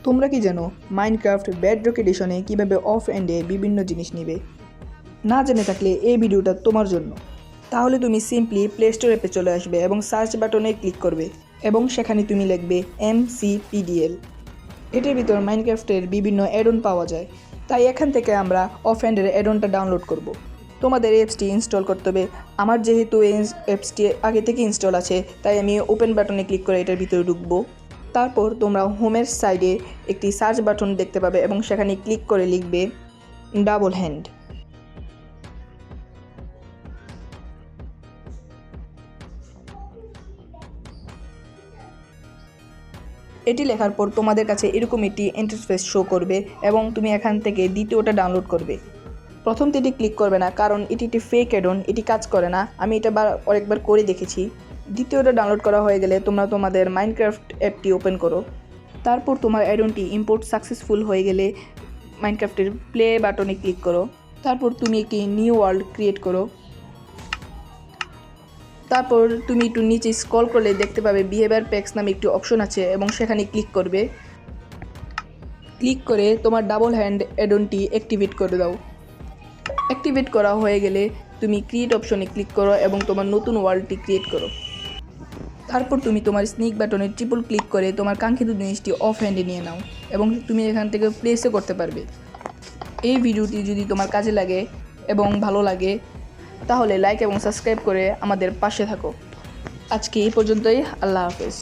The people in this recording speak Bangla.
তোমরা কি জানো মাইনক্রাফট বেডরক এডিশনে কীভাবে অফ এন্ডে বিভিন্ন জিনিস নেবে? না জেনে থাকলে এই ভিডিওটা তোমার জন্য। তাহলে তুমি সিম্পলি প্লে স্টোর অ্যাপে চলে আসবে এবং সার্চ বাটনে ক্লিক করবে এবং সেখানে তুমি লিখবে MCPDL। এটার ভিতর মাইনক্রাফটের বিভিন্ন অ্যাডন পাওয়া যায়, তাই এখান থেকে আমরা অফ এন্ডের অ্যাডনটা ডাউনলোড করব। তোমাদের অ্যাপসটি ইনস্টল করতে হবে। আমার যেহেতু এই অ্যাপসটি আগে থেকে ইনস্টল আছে, তাই আমি ওপেন বাটনে ক্লিক করে এটার ভিতরে ঢুকবো। তারপর তোমরা হোমের সাইডে একটি সার্চ বাটন দেখতে পাবে এবং সেখানে ক্লিক করে লিখবে ডাবল হ্যান্ড। এটি লেখার পর তোমাদের কাছে এরকম একটি ইন্টারফেস শো করবে এবং তুমি এখান থেকে দ্বিতীয়টা ডাউনলোড করবে। প্রথমটি ক্লিক করবে না, কারণ এটি একটি ফেক অ্যাডন, এটি কাজ করে না। আমি এটা অনেকবার করে দেখেছি। দ্বিতীয়টা ডাউনলোড করা হয়ে গেলে তোমরা তোমাদের মাইনক্রাফট অ্যাপটি ওপেন করো। তারপর তোমার অ্যাডনটি ইম্পোর্ট সাকসেসফুল হয়ে গেলে মাইনক্রাফটের প্লে বাটনে ক্লিক করো। তারপর তুমি একটি নিউ ওয়ার্ল্ড ক্রিয়েট করো। তারপর তুমি একটু নিচে স্ক্রল করলে দেখতে পাবে বিহেভিয়ার প্যাকস নামে একটি অপশন আছে এবং সেখানে ক্লিক করবে। ক্লিক করে তোমার ডাবল হ্যান্ড অ্যাডনটি অ্যাক্টিভেট করে দাও। অ্যাক্টিভেট করা হয়ে গেলে তুমি ক্রিয়েট অপশনে ক্লিক করো এবং তোমার নতুন ওয়ার্ল্ডটি ক্রিয়েট করো। তারপর তুমি তোমার স্নিক বাটনে ট্রিপল ক্লিক করে তোমার কাঙ্ক্ষিত জিনিসটি অফ হ্যান্ডে নিয়ে নাও এবং তুমি এখান থেকে প্লেসও করতে পারবে। এই ভিডিওটি যদি তোমার কাজে লাগে এবং ভালো লাগে তাহলে লাইক এবং সাবস্ক্রাইব করে আমাদের পাশে থাকো। আজকে এই পর্যন্তই। আল্লাহ হাফেজ।